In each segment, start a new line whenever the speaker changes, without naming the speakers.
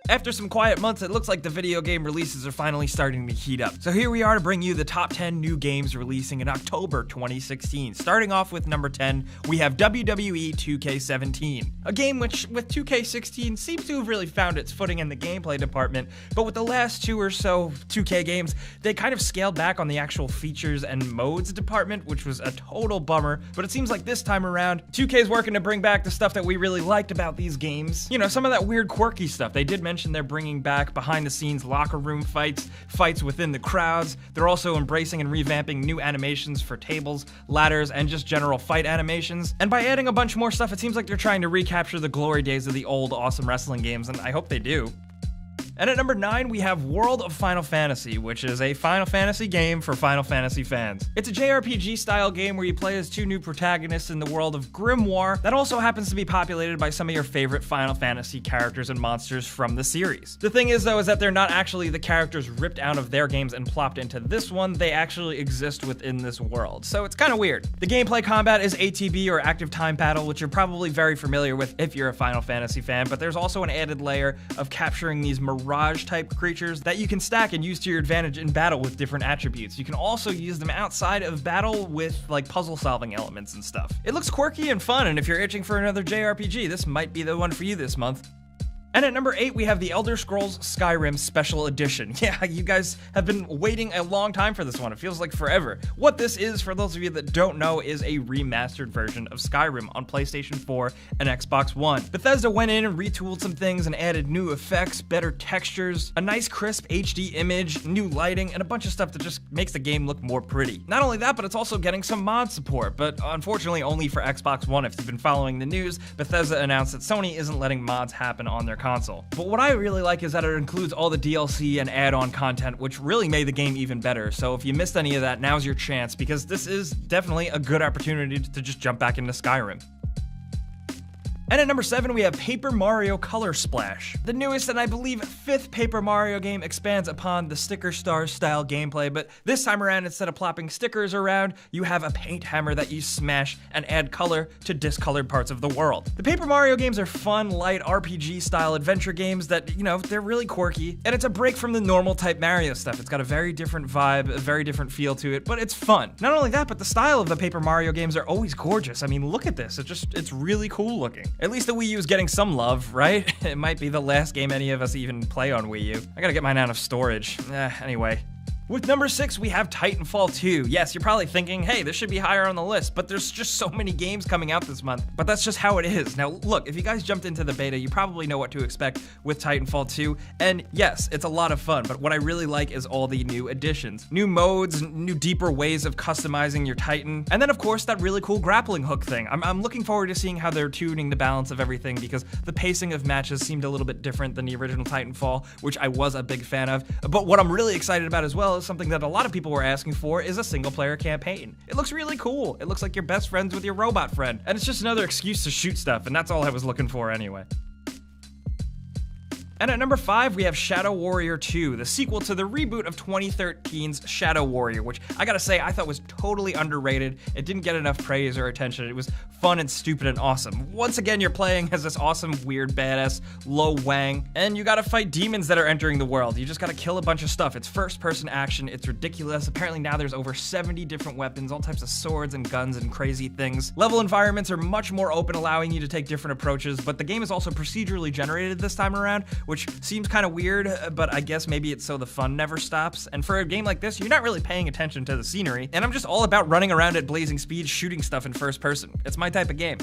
After some quiet months, it looks like the video game releases are finally starting to heat up. So here we are to bring you the top 10 new games releasing in October 2016. Starting off with number 10, we have WWE 2K17. A game which, with 2K16, seems to have really found its footing in the gameplay department, but with the last two or so 2K games, they kind of scaled back on the actual features and modes department, which was a total bummer. But it seems like this time around, 2K's working to bring back the stuff that we really liked about these games. You know, some of that weird quirky stuff. They did mention they're bringing back behind-the-scenes locker room fights within the crowds. They're also embracing and revamping new animations for tables, ladders, and just general fight animations. And by adding a bunch more stuff, it seems like they're trying to recapture the glory days of the old awesome wrestling games, and I hope they do. And at number 9, we have World of Final Fantasy, which is a Final Fantasy game for Final Fantasy fans. It's a JRPG-style game where you play as two new protagonists in the world of Grimoire that also happens to be populated by some of your favorite Final Fantasy characters and monsters from the series. The thing is, though, is that they're not actually the characters ripped out of their games and plopped into this one. They actually exist within this world, so it's kind of weird. The gameplay combat is ATB, or Active Time Battle, which you're probably very familiar with if you're a Final Fantasy fan, but there's also an added layer of capturing these mirage-type creatures that you can stack and use to your advantage in battle with different attributes. You can also use them outside of battle with, like, puzzle-solving elements and stuff. It looks quirky and fun, and if you're itching for another JRPG, this might be the one for you this month. And at number 8, we have the Elder Scrolls Skyrim Special Edition. Yeah, you guys have been waiting a long time for this one. It feels like forever. What this is, for those of you that don't know, is a remastered version of Skyrim on PlayStation 4 and Xbox One. Bethesda went in and retooled some things and added new effects, better textures, a nice crisp HD image, new lighting, and a bunch of stuff that just makes the game look more pretty. Not only that, but it's also getting some mod support, but unfortunately only for Xbox One. If you've been following the news, Bethesda announced that Sony isn't letting mods happen on their console. But what I really like is that it includes all the DLC and add-on content, which really made the game even better. So if you missed any of that, now's your chance, because this is definitely a good opportunity to just jump back into Skyrim. And at number 7, we have Paper Mario Color Splash. The newest and I believe 5th Paper Mario game expands upon the Sticker Stars style gameplay, but this time around, instead of plopping stickers around, you have a paint hammer that you smash and add color to discolored parts of the world. The Paper Mario games are fun, light RPG style adventure games that, you know, they're really quirky, and it's a break from the normal type Mario stuff. It's got a very different vibe, a very different feel to it, but it's fun. Not only that, but the style of the Paper Mario games are always gorgeous. I mean, look at this. It's really cool looking. At least the Wii U is getting some love, right? It might be the last game any of us even play on Wii U. I gotta get mine out of storage. Anyway. With number 6, we have Titanfall 2. Yes, you're probably thinking, hey, this should be higher on the list, but there's just so many games coming out this month. But that's just how it is. Now, look, if you guys jumped into the beta, you probably know what to expect with Titanfall 2. And yes, it's a lot of fun, but what I really like is all the new additions. New modes, new deeper ways of customizing your Titan. And then, of course, that really cool grappling hook thing. I'm looking forward to seeing how they're tuning the balance of everything, because the pacing of matches seemed a little bit different than the original Titanfall, which I was a big fan of. But what I'm really excited about as well is something that a lot of people were asking for, is a single-player campaign. It looks really cool. It looks like you're best friends with your robot friend, and it's just another excuse to shoot stuff, and that's all I was looking for anyway. And at number 5, we have Shadow Warrior 2, the sequel to the reboot of 2013's Shadow Warrior, which I gotta say, I thought was totally underrated. It didn't get enough praise or attention. It was fun and stupid and awesome. Once again, you're playing as this awesome, weird, badass Lo Wang, and you gotta fight demons that are entering the world. You just gotta kill a bunch of stuff. It's first-person action. It's ridiculous. Apparently now there's over 70 different weapons, all types of swords and guns and crazy things. Level environments are much more open, allowing you to take different approaches, but the game is also procedurally generated this time around, which seems kind of weird, but I guess maybe it's so the fun never stops. And for a game like this, you're not really paying attention to the scenery, and I'm just all about running around at blazing speed, shooting stuff in first person. It's my type of game.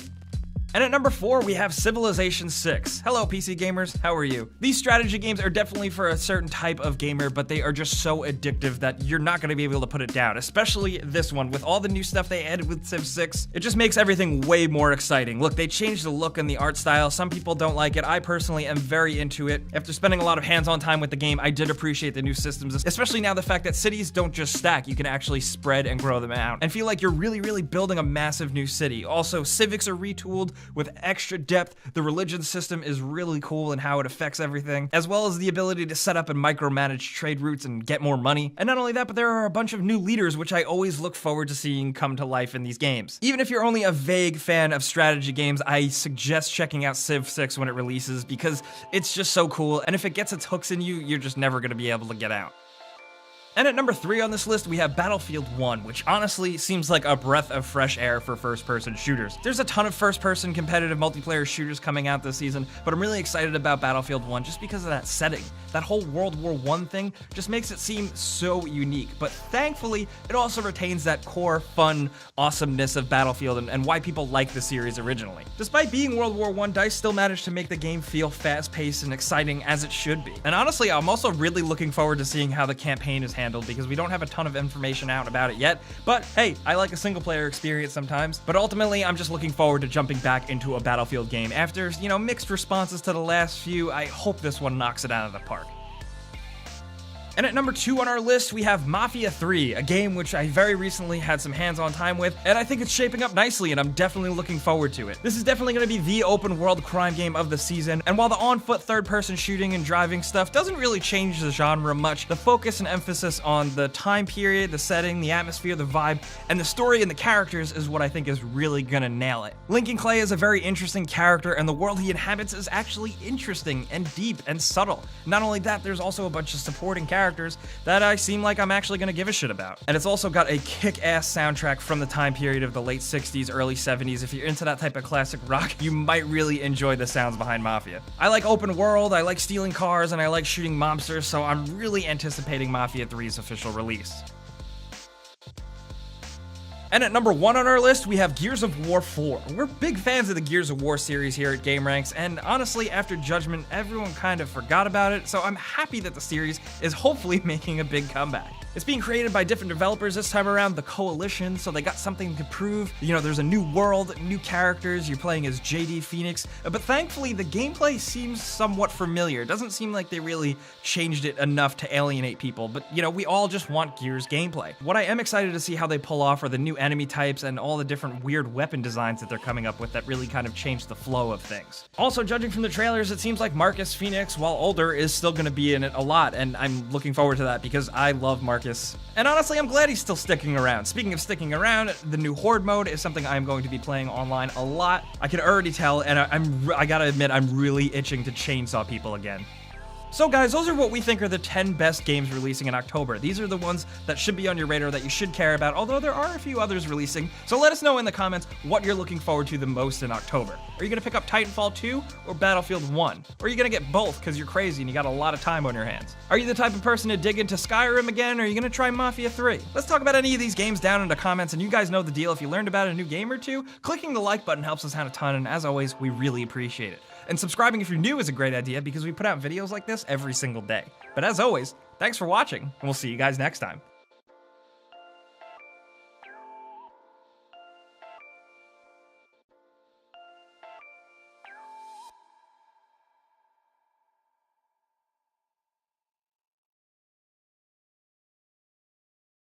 And at number 4, we have Civilization 6. Hello, PC gamers, how are you? These strategy games are definitely for a certain type of gamer, but they are just so addictive that you're not gonna be able to put it down, especially this one. With all the new stuff they added with Civ 6, it just makes everything way more exciting. Look, they changed the look and the art style. Some people don't like it. I personally am very into it. After spending a lot of hands-on time with the game, I did appreciate the new systems, especially now the fact that cities don't just stack. You can actually spread and grow them out, and feel like you're really, really building a massive new city. Also, civics are retooled. with extra depth. The religion system is really cool and how it affects everything, as well as the ability to set up and micromanage trade routes and get more money. And not only that, but there are a bunch of new leaders which I always look forward to seeing come to life in these games. Even if you're only a vague fan of strategy games, I suggest checking out Civ 6 when it releases because it's just so cool, and if it gets its hooks in you, you're just never going to be able to get out. And at number 3 on this list, we have Battlefield 1, which honestly seems like a breath of fresh air for first-person shooters. There's a ton of first-person competitive multiplayer shooters coming out this season, but I'm really excited about Battlefield 1 just because of that setting. That whole World War I thing just makes it seem so unique, but thankfully, it also retains that core, fun, awesomeness of Battlefield and why people like the series originally. Despite being World War I, DICE still managed to make the game feel fast-paced and exciting as it should be. And honestly, I'm also really looking forward to seeing how the campaign is handled because we don't have a ton of information out about it yet, but hey, I like a single player experience sometimes. But ultimately, I'm just looking forward to jumping back into a Battlefield game. After, mixed responses to the last few, I hope this one knocks it out of the park. And at number 2 on our list, we have Mafia 3, a game which I very recently had some hands-on time with, and I think it's shaping up nicely, and I'm definitely looking forward to it. This is definitely going to be the open-world crime game of the season, and while the on-foot third-person shooting and driving stuff doesn't really change the genre much, the focus and emphasis on the time period, the setting, the atmosphere, the vibe, and the story and the characters is what I think is really gonna nail it. Lincoln Clay is a very interesting character, and the world he inhabits is actually interesting and deep and subtle. Not only that, there's also a bunch of supporting characters that I seem like I'm actually gonna give a shit about. And it's also got a kick-ass soundtrack from the time period of the late 60s, early 70s. If you're into that type of classic rock, you might really enjoy the sounds behind Mafia. I like open world, I like stealing cars, and I like shooting mobsters, so I'm really anticipating Mafia 3's official release. And at number 1 on our list, we have Gears of War 4. We're big fans of the Gears of War series here at GameRanks, and honestly, after Judgment, everyone kind of forgot about it, so I'm happy that the series is hopefully making a big comeback. It's being created by different developers this time around, the Coalition, so they got something to prove. There's a new world, new characters, you're playing as JD Phoenix, but thankfully the gameplay seems somewhat familiar. It doesn't seem like they really changed it enough to alienate people, but we all just want Gears gameplay. What I am excited to see how they pull off are the new enemy types and all the different weird weapon designs that they're coming up with that really kind of change the flow of things. Also, judging from the trailers, it seems like Marcus Phoenix, while older, is still going to be in it a lot, and I'm looking forward to that because I love Marcus. And honestly, I'm glad he's still sticking around. Speaking of sticking around, the new Horde mode is something I'm going to be playing online a lot. I can already tell, and I gotta admit, I'm really itching to chainsaw people again. So guys, those are what we think are the 10 best games releasing in October. These are the ones that should be on your radar that you should care about, although there are a few others releasing. So let us know in the comments what you're looking forward to the most in October. Are you gonna pick up Titanfall 2 or Battlefield 1? Or are you gonna get both because you're crazy and you got a lot of time on your hands? Are you the type of person to dig into Skyrim again, or are you gonna try Mafia 3? Let's talk about any of these games down in the comments, and you guys know the deal. If you learned about a new game or two, clicking the like button helps us out a ton, and as always, we really appreciate it. And subscribing if you're new is a great idea because we put out videos like this every single day. But as always, thanks for watching, and we'll see you guys next time.